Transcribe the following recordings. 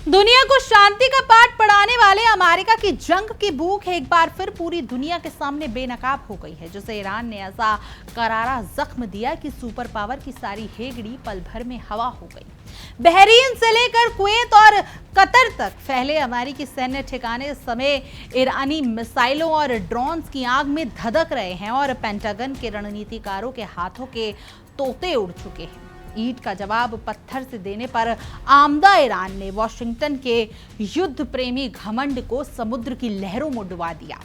दुनिया को शांति का पाठ पढ़ाने वाले अमेरिका की जंग की भूख एक बार फिर पूरी दुनिया के सामने बेनकाब हो गई है, जिसे ईरान ने ऐसा करारा जख्म दिया कि सुपर पावर की सारी हेगड़ी पल भर में हवा हो गई। बहरीन से लेकर कुवैत और कतर तक फैले अमेरिकी सैन्य ठिकाने इस समय ईरानी मिसाइलों और ड्रोन्स की आग में धधक रहे हैं और पेंटागन के रणनीतिकारों के हाथों के तोते उड़ चुके हैं। ईंट का जवाब पत्थर से देने पर आमदा ईरान ने वॉशिंगटन के युद्ध प्रेमी घमंड को समुद्र की लहरों में डुबा दिया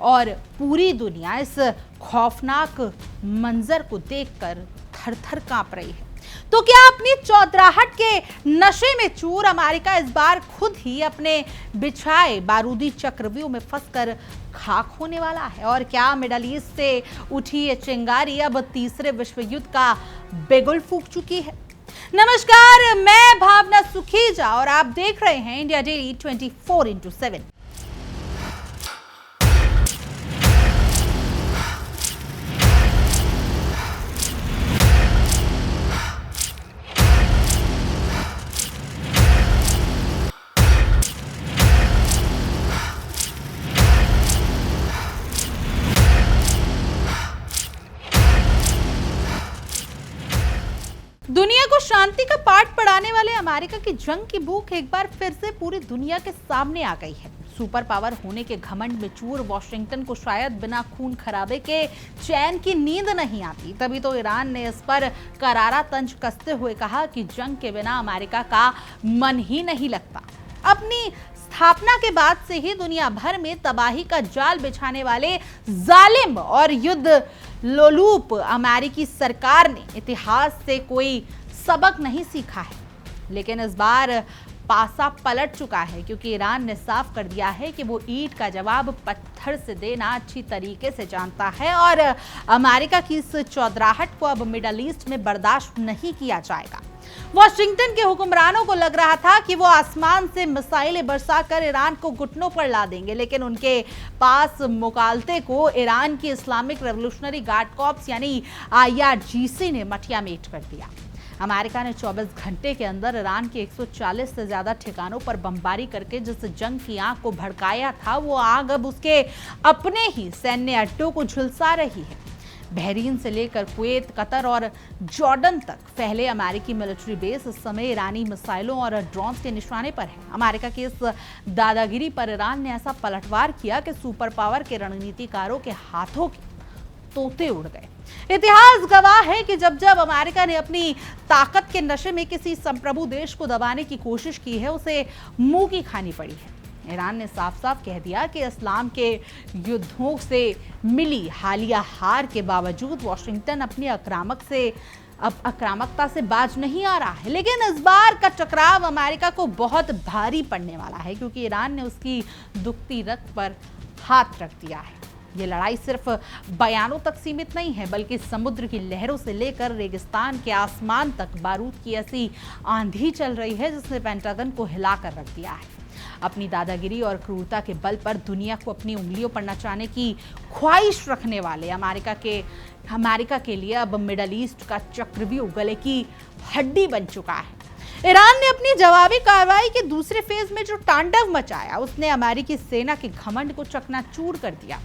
और पूरी दुनिया इस खौफनाक मंजर को देखकर थर-थर कांप रही है। तो क्या अपनी चौधराहट के नशे में चूर अमेरिका इस बार खुद ही अपने बिछाए बारूदी चक्रव्यूह में फंसकर खाक होने वाला है? और क्या मिडल ईस्ट से उठी ये चिंगारी अब तीसरे विश्व युद्ध का बिगुल फूंक चुकी है? नमस्कार, मैं भावना सुखीजा और आप देख रहे हैं इंडिया डेली 24x7। दुनिया को शांति का पाठ पढ़ाने वाले अमेरिका की जंग की भूख एक बार फिर से पूरी दुनिया के सामने आ गई है। सुपर पावर होने के घमंड में चूर वॉशिंगटन को शायद बिना खून खराबे के चैन की नींद नहीं आती। तभी तो ईरान ने इस पर करारा तंज कसते हुए कहा कि जंग के बिना अमेरिका का मन ही नहीं लगता। अपनी स्थापना के बाद से ही दुनिया भर में तबाही का जाल बिछाने वाले जालिम और युद्ध लोलूप अमेरिकी सरकार ने इतिहास से कोई सबक नहीं सीखा है। लेकिन इस बार पासा पलट चुका है, क्योंकि ईरान ने साफ कर दिया है कि वो ईंट का जवाब पत्थर से देना अच्छी तरीके से जानता है और अमेरिका की इस चौधराहट को अब मिडल ईस्ट में बर्दाश्त नहीं किया जाएगा। वॉशिंगटन के हुक्मरानों को लग रहा था कि वो आसमान से मिसाइलें बरसाकर ईरान को घुटनों पर ला देंगे, लेकिन उनके पास मुकालते को ईरान की इस्लामिक रेवोल्यूशनरी गार्ड कॉर्प्स यानी IRGC ने मटिया मेट कर दिया। अमेरिका ने 24 घंटे के अंदर ईरान के 140 से ज्यादा ठिकानों पर बमबारी करके जिस जंग की आग को भड़काया था, वो आग अब उसके अपने ही सैन्य अड्डों को झुलसा रही है। बहरीन से लेकर कुवैत, कतर और जॉर्डन तक फैले अमेरिकी मिलिट्री बेस इस समय ईरानी मिसाइलों और ड्रोन्स के निशाने पर है। अमेरिका की इस दादागिरी पर ईरान ने ऐसा पलटवार किया कि सुपर पावर के रणनीतिकारों के हाथों के तोते उड़ गए। इतिहास गवाह है कि जब जब अमेरिका ने अपनी ताकत के नशे में किसी संप्रभु देश को दबाने की कोशिश की है, उसे मुंह की खानी पड़ी है। ईरान ने साफ साफ कह दिया कि इस्लाम के युद्धों से मिली हालिया हार के बावजूद वॉशिंगटन अपनी आक्रामकता से बाज नहीं आ रहा है। लेकिन इस बार का टकराव अमेरिका को बहुत भारी पड़ने वाला है, क्योंकि ईरान ने उसकी दुखती रग पर हाथ रख दिया है। ये लड़ाई सिर्फ बयानों तक सीमित नहीं है, बल्कि समुद्र की लहरों से लेकर रेगिस्तान के आसमान तक बारूद की ऐसी आंधी चल रही है जिसने पेंटागन को हिलाकर रख दिया है। अपनी दादागिरी और क्रूरता के बल पर दुनिया को अपनी उंगलियों पर नचाने की ख्वाहिश रखने वाले अमेरिका के लिए अब मिडल ईस्ट का चक्रव्यूह गले की हड्डी बन चुका है। ईरान ने अपनी जवाबी कार्रवाई के दूसरे फेज में जो तांडव मचाया, उसने अमेरिकी सेना के घमंड को चकनाचूर कर दिया।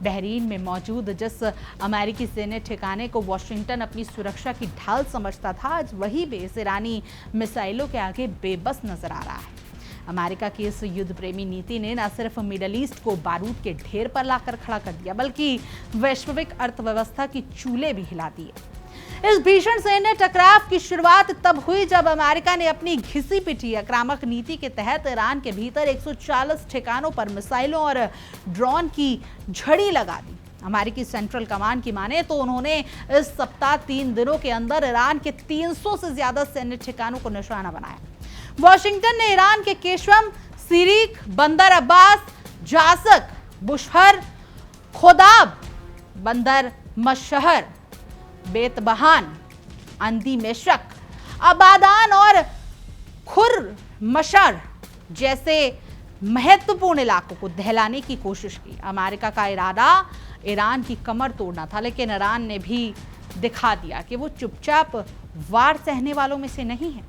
बहरीन में मौजूद जिस अमेरिकी सैन्य ठिकाने को वॉशिंगटन अपनी सुरक्षा की ढाल समझता था, आज वही बेस ईरानी मिसाइलों के आगे बेबस नजर आ रहा है। अमेरिका की इस युद्ध प्रेमी नीति ने न सिर्फ मिडल ईस्ट को बारूद के ढेर पर लाकर खड़ा कर दिया, बल्कि वैश्विक अर्थव्यवस्था की चूल्हे भी हिला दिए। इस भीषण सैन्य टकराव की शुरुआत तब हुई जब अमेरिका ने अपनी घिसी पिटी आक्रामक नीति के तहत ईरान के भीतर 140 ठिकानों पर मिसाइलों और ड्रोन की झड़ी लगा दी। अमेरिकी सेंट्रल कमांड की माने तो उन्होंने इस सप्ताह 3 दिनों के अंदर ईरान के 300 से ज्यादा सैन्य ठिकानों को निशाना बनाया। वॉशिंगटन ने ईरान के केशम, सीरीक, बंदर अब्बास, जासक, बुशहर, खोदाब, बंदर मशहर, बेतबहान, अंदी मेशक, अबादान और खुरमशर जैसे महत्वपूर्ण इलाकों को दहलाने की कोशिश की। अमेरिका का इरादा ईरान की कमर तोड़ना था, लेकिन ईरान ने भी दिखा दिया कि वो चुपचाप वार सहने वालों में से नहीं है।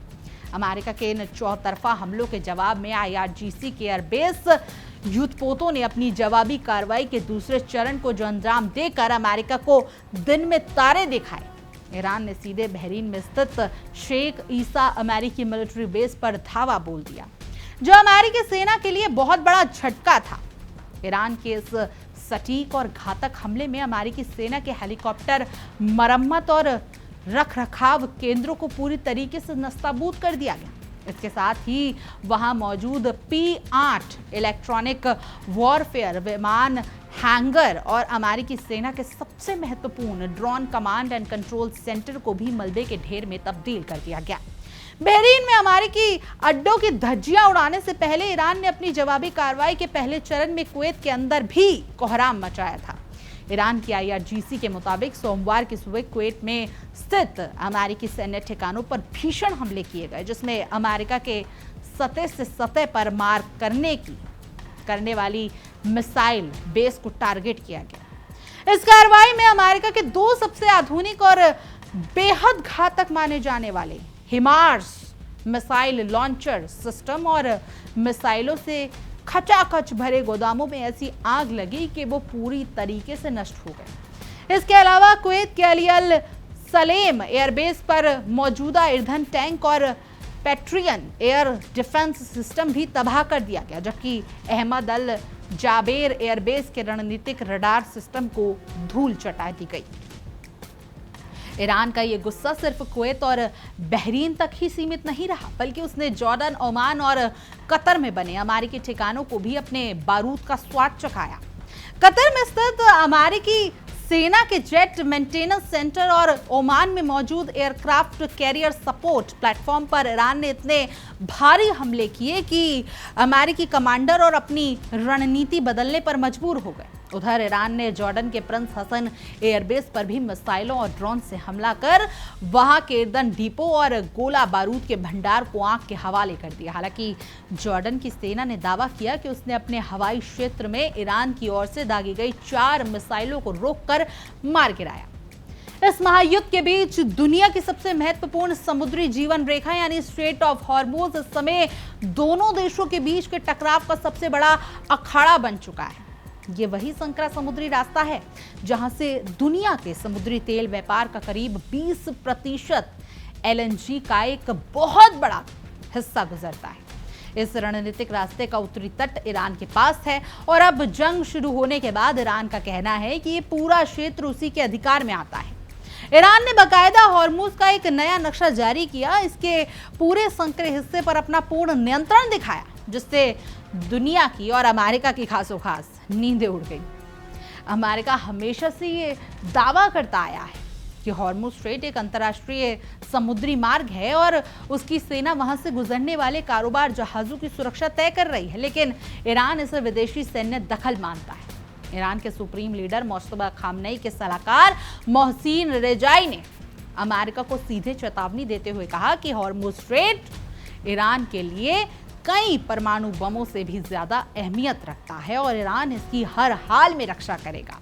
अमेरिका के इन चौतरफा हमलों के जवाब में IRGC के एयरबेस युद्धपोतों ने अपनी जवाबी कार्रवाई के दूसरे चरण को जो अंजाम देकर अमेरिका को दिन में तारे दिखाए। ईरान ने सीधे बहरीन में स्थित शेख ईसा अमेरिकी मिलिट्री बेस पर धावा बोल दिया, जो अमेरिकी सेना के लिए बहुत बड़ा झटका था। ईरान के इस सटीक और घातक हमले में अमेरिकी सेना के हेलीकॉप्टर मरम्मत और रखरखाव केंद्रों को पूरी तरीके से नस्ताबूद कर दिया गया। इसके साथ ही वहां मौजूद P-8 इलेक्ट्रॉनिक वॉरफेयर विमान हैंगर और अमेरिकी सेना के सबसे महत्वपूर्ण drone command and control centre को भी मलबे के ढेर में तब्दील कर दिया गया। बहरीन में अमेरिकी अड्डों की धज्जियां उड़ाने से पहले ईरान ने अपनी जवाबी कार्रवाई के पहले चरण में कुवैत के अंदर भी कोहराम मचाया था। ईरान की IRGC के मुताबिक सोमवार की सुबह कुवैत में स्थित अमेरिकी सैन्य ठिकानों पर भीषण हमले किए गए, जिसमें अमेरिका के सतह से सतह पर मार करने वाली मिसाइल बेस को टारगेट किया गया। इस कार्रवाई में अमेरिका के 2 सबसे आधुनिक और बेहद घातक माने जाने वाले हिमार्स मिसाइल लॉन्चर सिस्टम और मिसाइलों से खचाखच भरे गोदामों में ऐसी आग लगी कि वो पूरी तरीके से नष्ट हो गए। इसके अलावा कुवैत के अली अल सलेम एयरबेस पर मौजूदा ईंधन टैंक और पैट्रियन एयर डिफेंस सिस्टम भी तबाह कर दिया गया, जबकि अहमद अल जाबेर एयरबेस के रणनीतिक रडार सिस्टम को धूल चटा दी गई। ईरान का ये गुस्सा सिर्फ कुवैत और बहरीन तक ही सीमित नहीं रहा, बल्कि उसने जॉर्डन, ओमान और कतर में बने अमेरिकी ठिकानों को भी अपने बारूद का स्वाद चखाया। कतर में स्थित अमेरिकी सेना के जेट मेंटेनेंस सेंटर और ओमान में मौजूद एयरक्राफ्ट कैरियर सपोर्ट प्लेटफॉर्म पर ईरान ने इतने भारी हमले किए कि अमेरिकी कमांडर और अपनी रणनीति बदलने पर मजबूर हो गए। उधर ईरान ने जॉर्डन के प्रिंस हसन एयरबेस पर भी मिसाइलों और ड्रोन से हमला कर वहां के ईंधन डिपो और गोला बारूद के भंडार को आग के हवाले कर दिया। हालांकि जॉर्डन की सेना ने दावा किया कि उसने अपने हवाई क्षेत्र में ईरान की ओर से दागी गई 4 मिसाइलों को रोककर मार गिराया। इस महायुद्ध के बीच दुनिया की सबसे महत्वपूर्ण समुद्री जीवन रेखा यानी स्ट्रेट ऑफ हॉर्मुज इस समय दोनों देशों के बीच के टकराव का सबसे बड़ा अखाड़ा बन चुका है। ये वही संकरा समुद्री रास्ता है जहां से दुनिया के समुद्री तेल व्यापार का करीब 20% LNG का एक बहुत बड़ा हिस्सा गुजरता है। इस रणनीतिक रास्ते का उत्तरी तट ईरान के पास है और अब जंग शुरू होने के बाद ईरान का कहना है कि ये पूरा क्षेत्र उसी के अधिकार में आता है। ईरान ने बाकायदा हॉर्मुज का एक नया नक्शा जारी किया, इसके पूरे संकरे हिस्से पर अपना पूर्ण नियंत्रण दिखाया, जिससे दुनिया की और अमेरिका की खासो खास नींदें उड़ गई। अमेरिका हमेशा से ये दावा करता आया है कि हॉर्मुज स्ट्रेट एक अंतर्राष्ट्रीय समुद्री मार्ग है और उसकी सेना वहां से गुजरने वाले कारोबार जहाजों की सुरक्षा तय कर रही है, लेकिन ईरान इसे विदेशी सैन्य दखल मानता है। ईरान के सुप्रीम लीडर मुस्तफा खामनेई के सलाहकार मोहसिन रेजाई ने अमेरिका को सीधे चेतावनी देते हुए कहा कि हॉर्मुज स्ट्रेट ईरान के लिए कई परमाणु बमों से भी ज्यादा अहमियत रखता है और ईरान इसकी हर हाल में रक्षा करेगा।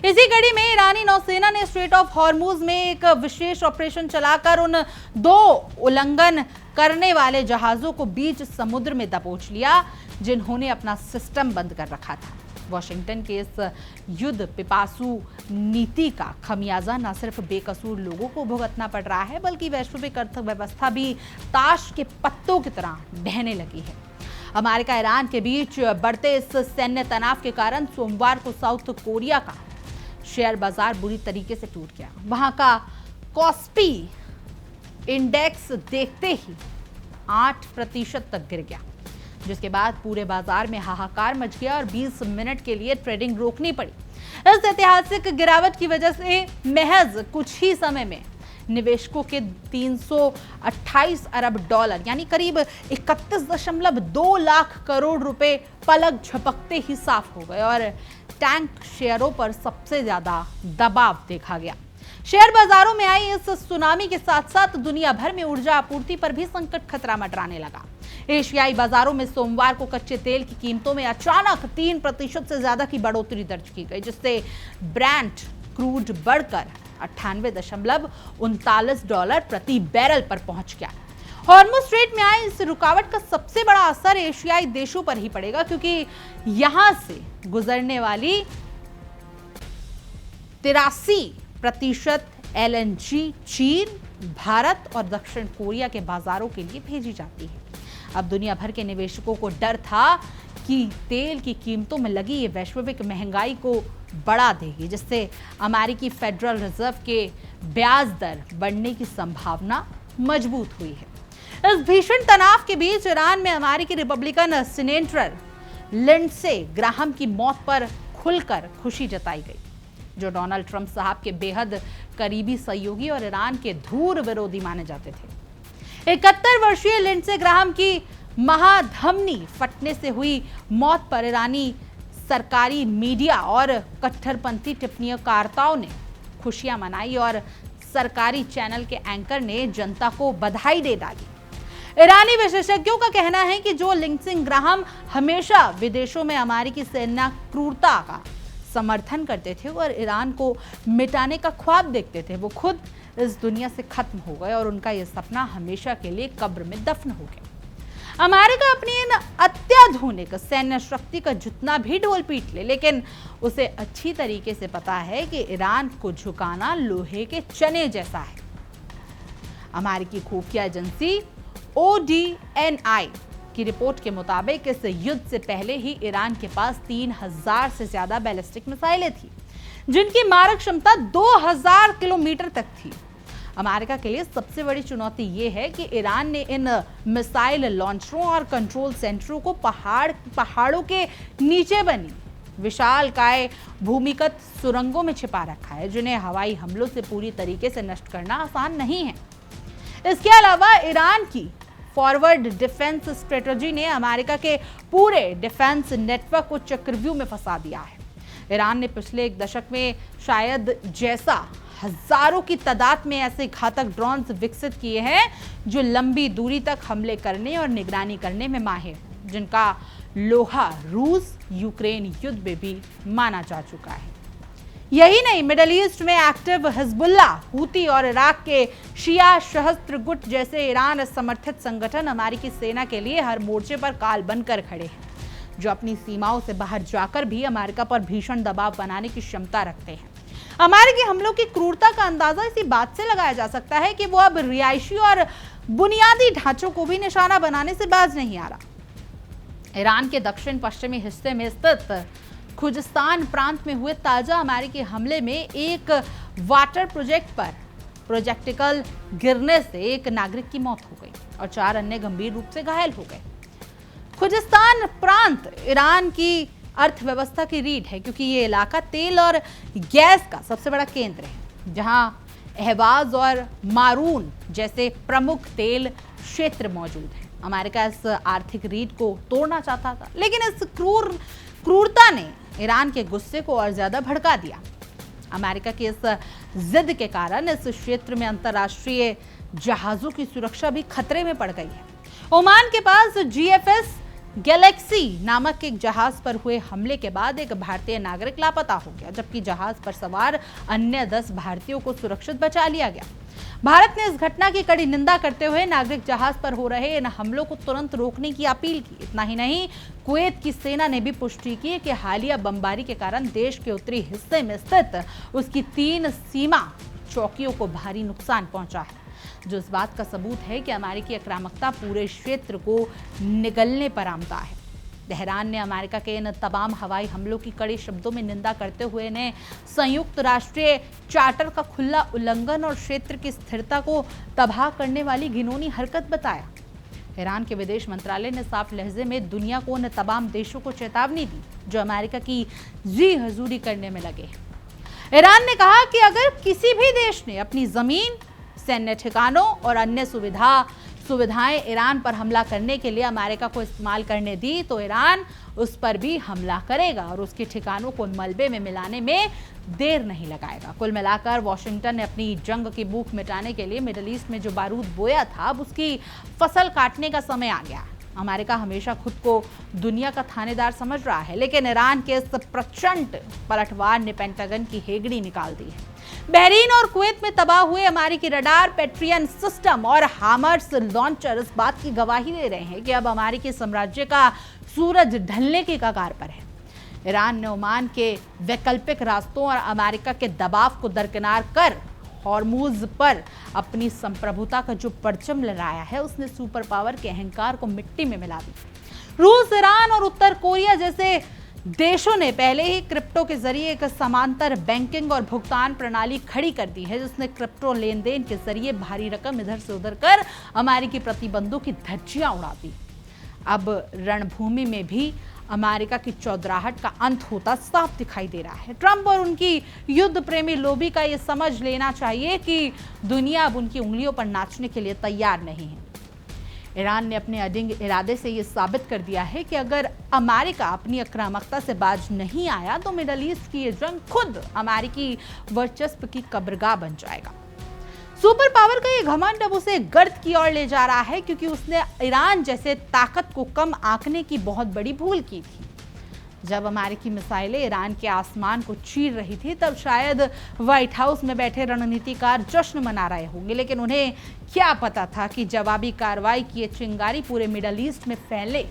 इसी कड़ी में ईरानी नौसेना ने स्ट्रेट ऑफ हॉर्मुज में एक विशेष ऑपरेशन चलाकर उन 2 उल्लंघन करने वाले जहाजों को बीच समुद्र में दबोच लिया जिन्होंने अपना सिस्टम बंद कर रखा था। वाशिंगटन के इस युद्ध पिपासु नीति का खमियाजा न सिर्फ बेकसूर लोगों को भुगतना पड़ रहा है, बल्कि वैश्विक अर्थव्यवस्था भी ताश के पत्तों की तरह ढहने लगी है। अमेरिका ईरान के बीच बढ़ते इस सैन्य तनाव के कारण सोमवार को साउथ कोरिया का शेयर बाजार बुरी तरीके से टूट गया। वहां का कॉस्पी इंडेक्स देखते ही 8% तक गिर गया, जिसके बाद पूरे बाजार में हाहाकार मच गया और 20 मिनट के लिए ट्रेडिंग रोकनी पड़ी। इस ऐतिहासिक गिरावट की वजह से महज कुछ ही समय में निवेशकों के 328 अरब डॉलर यानी करीब 31.2 लाख करोड़ रुपए पलक झपकते ही साफ हो गए और टैंक शेयरों पर सबसे ज्यादा दबाव देखा गया। शेयर बाजारों में आई इस सुनामी के साथ साथ दुनिया भर में ऊर्जा आपूर्ति पर भी संकट खतरा मंडराने लगा। एशियाई बाजारों में सोमवार को कच्चे तेल की कीमतों में अचानक 3% से ज्यादा की बढ़ोतरी दर्ज की गई, जिससे ब्रेंट क्रूड बढ़कर $98.39 प्रति बैरल पर पहुंच गया। हॉर्मुज़ स्ट्रेट में आए इस रुकावट का सबसे बड़ा असर एशियाई देशों पर ही पड़ेगा, क्योंकि यहां से गुजरने वाली 83% LNG चीन, भारत और दक्षिण कोरिया के बाजारों के लिए भेजी जाती है। अब दुनिया भर के निवेशकों को डर था कि तेल की कीमतों में लगी ये वैश्विक महंगाई को बढ़ा देगी, जिससे अमेरिकी फेडरल रिजर्व के ब्याज दर बढ़ने की संभावना मजबूत हुई है। इस भीषण तनाव के बीच ईरान में अमेरिकी रिपब्लिकन सीनेटर लिंडसे ग्राहम की मौत पर खुलकर खुशी जताई गई, जो डोनाल्ड ट्रंप साहब के बेहद करीबी सहयोगी और ईरान के धूर विरोधी माने जाते थे। 71 वर्षीय लिंडसे ग्राहम की महाधमनी फटने से हुई मौत पर ईरानी सरकारी मीडिया और कट्टरपंथी टिप्पणीकारों ने खुशियां मनाई और सरकारी चैनल के एंकर ने जनता को बधाई दे डाली। ईरानी विशेषज्ञों का कहना है कि जो लिंडसे ग्राहम हमेशा विदेशों में अमेरिकी सेना क्रूरता का समर्थन करते थे और ईरान को मिटाने का ख्वाब देखते थे, वो खुद इस दुनिया से खत्म हो गए और उनका यह सपना हमेशा के लिए कब्र में दफन हो गया। अमेरिका अपनी इन अत्याधुनिक सैन्य शक्ति का जितना भी ढोल पीट ले, लेकिन उसे अच्छी तरीके से पता है कि ईरान को झुकाना लोहे के चने जैसा है। अमेरिकी खुफिया एजेंसी ODNI की रिपोर्ट के मुताबिक इस युद्ध से पहले ही ईरान के पास 3000 से ज्यादा बैलिस्टिक मिसाइलें थी, जिनकी मारक क्षमता 2000 किलोमीटर तक थी। अमेरिका के लिए सबसे बड़ी चुनौती यह है कि ईरान ने इन मिसाइल लॉन्चरों और कंट्रोल सेंटरों को पहाड़ों के नीचे बनी विशालकाय भूमिगत सुरंगों में छिपा रखा है, जिन्हें हवाई हमलों से पूरी तरीके से नष्ट करना आसान नहीं है। इसके अलावा ईरान की फॉरवर्ड डिफेंस स्ट्रेटजी ने अमेरिका के पूरे डिफेंस नेटवर्क को चक्रव्यूह में फंसा दिया है। ईरान ने पिछले एक दशक में शायद जैसा हजारों की तादाद में ऐसे घातक ड्रोन्स विकसित किए हैं जो लंबी दूरी तक हमले करने और निगरानी करने में माहिर, जिनका लोहा रूस यूक्रेन युद्ध में भी माना जा चुका है। यही नहीं, मिडिल ईस्ट में एक्टिव हिजबुल्लाह, हूती और इराक के शिया सशस्त्र गुट जैसे ईरान समर्थित संगठन अमेरिकी सेना के लिए हर मोर्चे पर काल बनकर खड़े हैं, जो अपनी सीमाओं से बाहर जाकर भी अमेरिका पर भीषण दबाव बनाने की क्षमता रखते हैं। अमेरिकी हमलों की क्रूरता का अंदाजा इसी बात से लगाया जा सकता है कि वो अब रिहायशी और बुनियादी ढांचों को भी निशाना बनाने से बाज नहीं आ रहा। ईरान के दक्षिण पश्चिमी हिस्से में स्थित खुजिस्तान प्रांत में हुए ताजा अमेरिकी हमले में एक वाटर प्रोजेक्ट पर प्रोजेक्टिकल गिरने से एक नागरिक की मौत हो गई और 4 अन्य गंभीर रूप से घायल हो गए। खुजिस्तान प्रांत ईरान की अर्थव्यवस्था की रीढ़ है, क्योंकि ये इलाका तेल और गैस का सबसे बड़ा केंद्र है, जहां अहवाज और मारून जैसे प्रमुख तेल क्षेत्र मौजूद हैं। अमेरिका इस आर्थिक रीढ़ को तोड़ना चाहता था, लेकिन इस क्रूरता ने ईरान के गुस्से को और ज्यादा भड़का दिया। अमेरिका की इस जिद के कारण इस क्षेत्र में अंतर्राष्ट्रीय जहाजों की सुरक्षा भी खतरे में पड़ गई है। ओमान के पास GFS गैलेक्सी नामक एक जहाज पर हुए हमले के बाद एक भारतीय नागरिक लापता हो गया, जबकि जहाज पर सवार अन्य 10 भारतीयों को सुरक्षित बचा लिया गया। भारत ने इस घटना की कड़ी निंदा करते हुए नागरिक जहाज पर हो रहे इन हमलों को तुरंत रोकने की अपील की। इतना ही नहीं, कुवैत की सेना ने भी पुष्टि की कि हालिया बमबारी के कारण देश के उत्तरी हिस्से में स्थित उसकी 3 सीमा चौकियों को भारी नुकसान पहुंचा है, जो इस बात का सबूत है कि अमेरिकी आक्रामकता पूरे क्षेत्र को निगलने पर आमदा है। तेहरान ने अमेरिका के इन तमाम हवाई हमलों की कड़े शब्दों में निंदा करते हुए इन्हें संयुक्त राष्ट्रीय चार्टर का खुला उल्लंघन और क्षेत्र की स्थिरता को तबाह करने वाली घिनौनी हरकत बताया। ईरान के विदेश मंत्रालय ने साफ लहजे में दुनिया को उन तमाम देशों को चेतावनी दी जो अमेरिका की जी हजूरी करने में लगे हैं। ईरान ने कहा कि अगर किसी भी देश ने अपनी जमीन, सैन्य ठिकानों और अन्य सुविधाएं ईरान पर हमला करने के लिए अमेरिका को इस्तेमाल करने दी, तो ईरान उस पर भी हमला करेगा और उसके ठिकानों को मलबे में मिलाने में देर नहीं लगाएगा। कुल मिलाकर वॉशिंगटन ने अपनी जंग की भूख मिटाने के लिए मिडिल ईस्ट में जो बारूद बोया था, अब उसकी फसल काटने का समय आ गया। अमेरिका हमेशा खुद को दुनिया का थानेदार समझ रहा है, लेकिन ईरान के इस प्रचंड पलटवार ने पेंटागन की हेगड़ी निकाल दी है। बहरीन और कुवैत में तबाह हुए अमेरिकी रडार, पैट्रियन सिस्टम और हामर्स लॉन्चर इस बात की गवाही दे रहे हैं कि अब अमेरिकी साम्राज्य का सूरज ढलने की कगार पर है। ईरान ने ओमान के वैकल्पिक रास्तों और अमेरिका के दबाव को दरकिनार कर हॉर्मुज पर अपनी संप्रभुता का जो परचम लहराया है, उसने सुपर पावर के अहंकार को मिट्टी में मिला दी। रूस, ईरान और उत्तर कोरिया जैसे देशों ने पहले ही क्रिप्टो के जरिए एक समांतर बैंकिंग और भुगतान प्रणाली खड़ी कर दी है, जिसने क्रिप्टो लेन देन के जरिए भारी रकम इधर से उधर कर अमेरिकी प्रतिबंधों की धज्जियां उड़ा दी। अब रणभूमि में भी अमेरिका की चौधराहट का अंत होता साफ दिखाई दे रहा है। ट्रंप और उनकी युद्ध प्रेमी लोबी का ये समझ लेना चाहिए कि दुनिया अब उनकी उंगलियों पर नाचने के लिए तैयार नहीं है। ईरान ने अपने अडिग इरादे से ये साबित कर दिया है कि अगर अमेरिका अपनी आक्रामकता से बाज नहीं आया तो मिडल ईस्ट की ये जंग खुद अमेरिकी वर्चस्व की कब्रगाह बन जाएगा। सुपर पावर का ये घमंड अब उसे गर्त की ओर ले जा रहा है, क्योंकि उसने ईरान जैसे ताकत को कम आंकने की बहुत बड़ी भूल की थी। जब अमेरिकी मिसाइलें ईरान के आसमान को चीर रही थी, तब शायद व्हाइट हाउस में बैठे रणनीतिकार जश्न मना रहे होंगे, लेकिन उन्हें क्या पता था कि जवाबी कार्रवाई की ये चिंगारी पूरे मिडल ईस्ट में फैले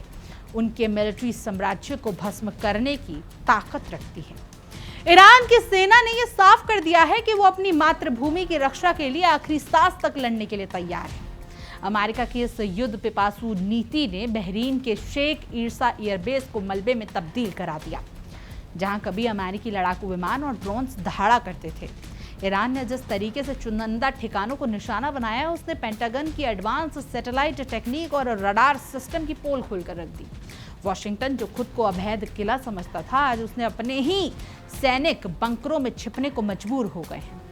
उनके मिलिट्री साम्राज्य को भस्म करने की ताकत रखती है। ईरान की सेना ने यह साफ कर दिया है कि वो अपनी मातृभूमि की रक्षा के लिए आखिरी सांस तक लड़ने के लिए तैयार है। अमेरिका की इस युद्ध पिपासु नीति ने बहरीन के शेख ईसा एयरबेस को मलबे में तब्दील करा दिया, जहां कभी अमेरिकी लड़ाकू विमान और ड्रोन्स दहाड़ा करते थे। ईरान ने जिस तरीके से चुनिंदा ठिकानों को निशाना बनाया, उसने पेंटागन की एडवांस सैटेलाइट टेक्निक और रडार सिस्टम की पोल खोलकर रख दी। वॉशिंगटन, जो खुद को अभेद किला समझता था, आज उसने अपने ही सैनिक बंकरों में छिपने को मजबूर हो गए हैं।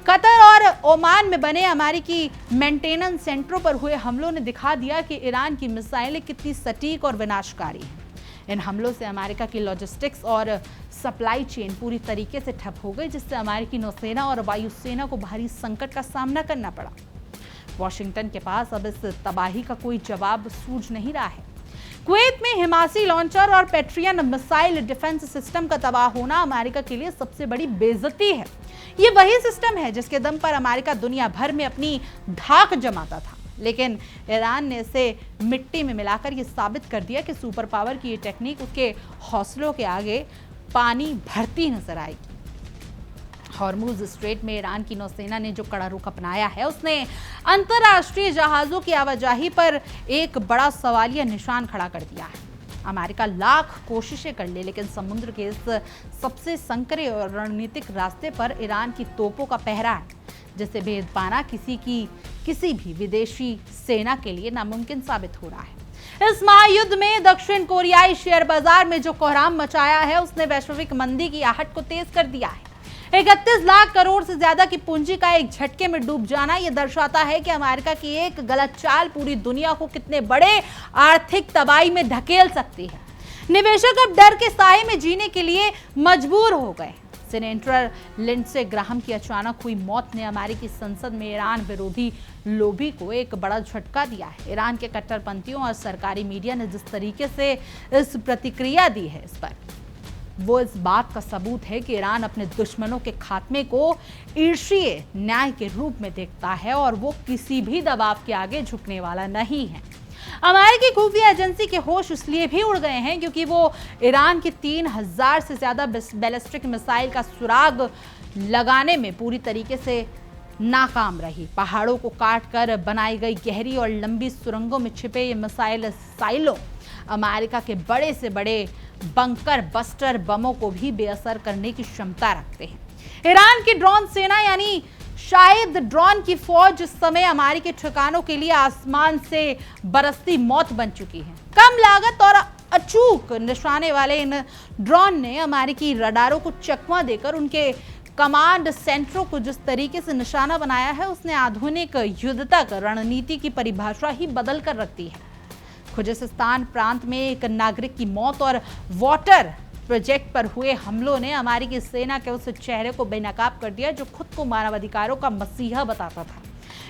कतर और ओमान में बने अमेरिकी मेंटेनेंस सेंटरों पर हुए हमलों ने दिखा दिया कि ईरान की मिसाइलें कितनी सटीक और विनाशकारी हैं। इन हमलों से अमेरिका की लॉजिस्टिक्स और सप्लाई चेन पूरी तरीके से ठप हो गई, जिससे अमेरिकी नौसेना और वायुसेना को भारी संकट का सामना करना पड़ा। वॉशिंगटन के पास अब इस तबाही का कोई जवाब सूझ नहीं रहा है। कुवैत में हिमासी लॉन्चर और पैट्रियन मिसाइल डिफेंस सिस्टम का तबाह होना अमेरिका के लिए सबसे बड़ी बेइज्जती है। ये वही सिस्टम है जिसके दम पर अमेरिका दुनिया भर में अपनी धाक जमाता था, लेकिन ईरान ने इसे मिट्टी में मिलाकर ये साबित कर दिया कि सुपर पावर की ये टेक्निक उसके हौसलों के आगे पानी भरती नजर आएगी। हॉर्मुज स्ट्रेट में ईरान की नौसेना ने जो कड़ा रुख अपनाया है, उसने अंतर्राष्ट्रीय जहाजों की आवाजाही पर एक बड़ा सवालिया निशान खड़ा कर दिया है। अमेरिका लाख कोशिशें कर ले, लेकिन समुद्र के इस सबसे संकरे और रणनीतिक रास्ते पर ईरान की तोपों का पहरा है, जिसे भेद पाना किसी भी विदेशी सेना के लिए नामुमकिन साबित हो रहा है। इस महायुद्ध में दक्षिण कोरियाई शेयर बाजार में जो कोहराम मचाया है, उसने वैश्विक मंदी की आहट को तेज कर दिया है। 31 लाख करोड़ से ज्यादा की पूंजी का एक झटके में डूब जाना यह दर्शाता है कि अमेरिका की एक गलत चाल पूरी दुनिया को कितने बड़े आर्थिक तबाही में धकेल सकती है। निवेशक अब डर के साए में जीने के लिए मजबूर हो गए। सीनेटर लिंडसे ग्राहम की अचानक हुई मौत ने अमेरिकी संसद में ईरान विरोधी लोबी को एक बड़ा झटका दिया है। ईरान के कट्टरपंथियों और सरकारी मीडिया ने जिस तरीके से इस प्रतिक्रिया दी है, इस पर वो इस बात का सबूत है कि ईरान अपने दुश्मनों के खात्मे को ईर्ष्रीय न्याय के रूप में देखता है और वो किसी भी दबाव के आगे झुकने वाला नहीं है। अमेरिकी खुफिया एजेंसी के होश इसलिए भी उड़ गए हैं क्योंकि वो ईरान की 3000 से ज्यादा बैलिस्टिक मिसाइल का सुराग लगाने में पूरी तरीके से नाकाम रही। पहाड़ों को काट कर बनाई गई गहरी और लंबी सुरंगों में छिपे ये मिसाइल साइलों अमेरिका के बड़े से बड़े बंकर बस्टर बमों को भी बेअसर करने की क्षमता रखते हैं। ईरान की ड्रोन सेना यानी शायद ड्रोन की फौज इस समय अमेरिकी ठिकानों के लिए आसमान से बरसती मौत बन चुकी है। कम लागत और अचूक निशाने वाले इन ड्रोन ने अमेरिकी रडारों को चकमा देकर उनके कमांड सेंटरों को जिस तरीके से निशाना बनाया है, उसने आधुनिक युद्धतक रणनीति की परिभाषा ही बदल कर रख दी है। खुजस्तान प्रांत में एक नागरिक की मौत और वाटर प्रोजेक्ट पर हुए हमलों ने अमेरिकी सेना के उस चेहरे को बेनकाब कर दिया जो खुद को मानवाधिकारों का मसीहा बताता था।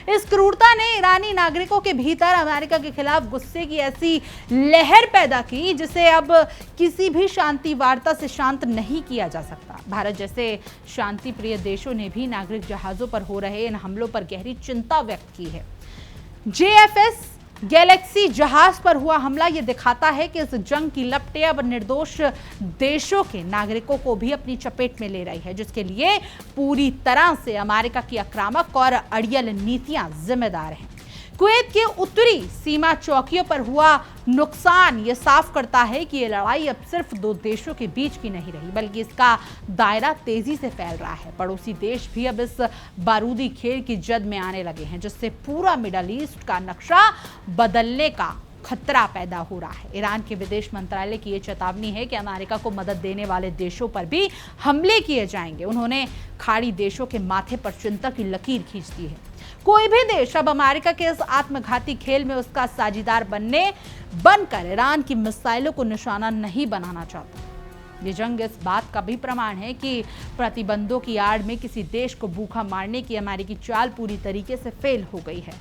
इस क्रूरता ने ईरानी नागरिकों के भीतर अमेरिका के खिलाफ गुस्से की ऐसी लहर पैदा की जिसे अब किसी भी शांति वार्ता से शांत नहीं किया जा सकता। भारत जैसे शांति प्रिय देशों ने भी नागरिक जहाजों पर हो रहे इन हमलों पर गहरी चिंता व्यक्त की है। JFS गैलेक्सी जहाज पर हुआ हमला यह दिखाता है कि इस जंग की लपटें अब निर्दोष देशों के नागरिकों को भी अपनी चपेट में ले रही है, जिसके लिए पूरी तरह से अमेरिका की आक्रामक और अड़ियल नीतियां जिम्मेदार हैं। कुवैत के उत्तरी सीमा चौकियों पर हुआ नुकसान ये साफ करता है कि ये लड़ाई अब सिर्फ दो देशों के बीच की नहीं रही, बल्कि इसका दायरा तेजी से फैल रहा है। पड़ोसी देश भी अब इस बारूदी खेल की जद में आने लगे हैं, जिससे पूरा मिडल ईस्ट का नक्शा बदलने का खतरा पैदा हो रहा है। ईरान के विदेश मंत्रालय की यह चेतावनी है कि अमेरिका को मदद देने वाले देशों पर भी हमले किए जाएंगे। उन्होंने खाड़ी देशों के माथे पर चिंता की लकीर खींच दी है। कोई भी देश अब अमेरिका के इस आत्मघाती खेल में उसका साझीदार बनकर ईरान की मिसाइलों को निशाना नहीं बनाना चाहता। ये जंग इस बात का भी प्रमाण है कि प्रतिबंधों की आड़ में किसी देश को भूखा मारने की अमेरिकी चाल पूरी तरीके से फेल हो गई है।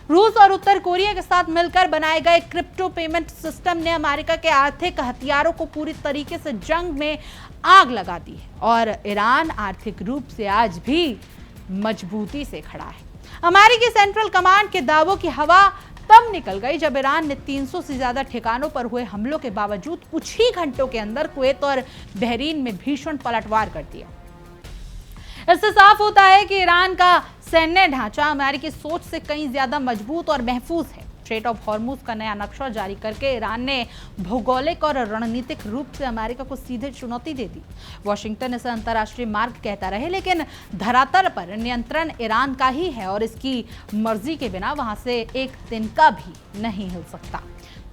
रूस और उत्तर कोरिया के साथ मिलकर बनाए गए क्रिप्टो पेमेंट सिस्टम ने अमेरिका के आर्थिक हथियारों को पूरी तरीके से जंग में आग लगा दी है और ईरान आर्थिक रूप से आज भी मजबूती से खड़ा है। अमेरिकी सेंट्रल कमांड के दावों की हवा तब निकल गई जब ईरान ने 300 से ज्यादा ठिकानों पर हुए हमलों के बावजूद कुछ ही घंटों के अंदर कुवैत और बहरीन में भीषण पलटवार कर दिया। इससे साफ होता है कि ईरान का सैन्य ढांचा अमेरिकी सोच से कहीं ज्यादा मजबूत और महफूज है। स्ट्रेट ऑफ हॉर्मुज का नया नक्शा जारी करके ईरान ने भौगोलिक और रणनीतिक रूप से अमेरिका को सीधे चुनौती दे दी। वॉशिंगटन इसे अंतर्राष्ट्रीय मार्ग कहता रहे, लेकिन धरातल पर नियंत्रण ईरान का ही है और इसकी मर्जी के बिना वहां से एक तिनका भी नहीं हिल सकता।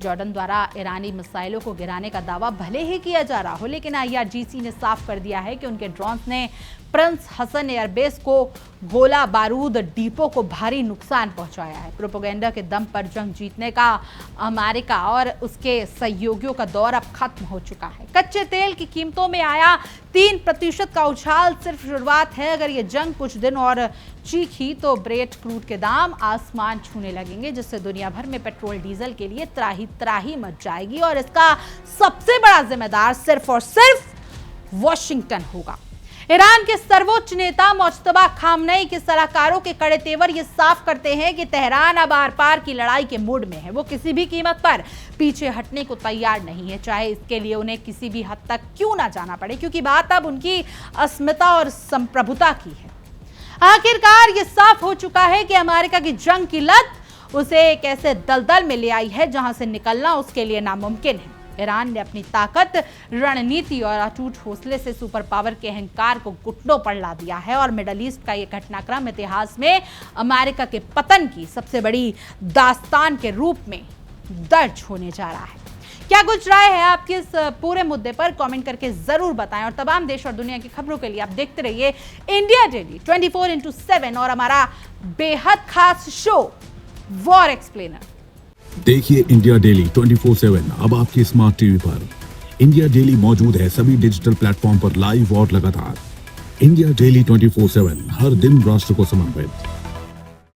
जॉर्डन द्वारा ईरानी मिसाइलों को गिराने का दावा भले ही किया जा रहा हो, लेकिन IRGC ने साफ कर दिया है कि उनके ड्रोन्स ने प्रिंस हसन एयरबेस को गोला बारूद डिपो को भारी नुकसान पहुंचाया है। प्रोपेगेंडा के दम पर जंग जीतने का अमेरिका और उसके सहयोगियों का दौर अब खत्म हो चुका है। कच्चे तेल की कीमतों में आया 3% का उछाल सिर्फ शुरुआत है। अगर ये जंग कुछ दिन और चीखी तो ब्रेट क्रूड के दाम आसमान छूने लगेंगे, जिससे दुनिया भर में पेट्रोल डीजल के लिए त्राही त्राही मच जाएगी और इसका सबसे बड़ा जिम्मेदार सिर्फ और सिर्फ वॉशिंगटन होगा। ईरान के सर्वोच्च नेता मुज्तबा खामनेई के सलाहकारों के कड़े तेवर ये साफ करते हैं कि तेहरान अब आर पार की लड़ाई के मूड में है। वो किसी भी कीमत पर पीछे हटने को तैयार नहीं है, चाहे इसके लिए उन्हें किसी भी हद तक क्यों ना जाना पड़े, क्योंकि बात अब उनकी अस्मिता और संप्रभुता की है। आखिरकार ये साफ हो चुका है कि अमेरिका की जंग की लत उसे एक ऐसे दलदल में ले आई है जहां से निकलना उसके लिए नामुमकिन है। ईरान ने अपनी ताकत, रणनीति और अटूट हौसले से सुपर पावर के अहंकार को घुटनों पर ला दिया है और मिडल ईस्ट का यह घटनाक्रम इतिहास में अमेरिका के पतन की सबसे बड़ी दास्तान के रूप में दर्ज होने जा रहा है। क्या कुछ राय है आपकी इस पूरे मुद्दे पर? कमेंट करके जरूर बताएं और तमाम देश और दुनिया की खबरों के लिए आप देखते रहिए इंडिया डेली 24/7 और हमारा बेहद खास शो वॉर एक्सप्लेनर। देखिए इंडिया डेली 24/7 अब आपके स्मार्ट टीवी पर। इंडिया डेली मौजूद है सभी डिजिटल प्लेटफॉर्म पर लाइव और लगातार। इंडिया डेली 24/7 हर दिन राष्ट्र को समर्पित।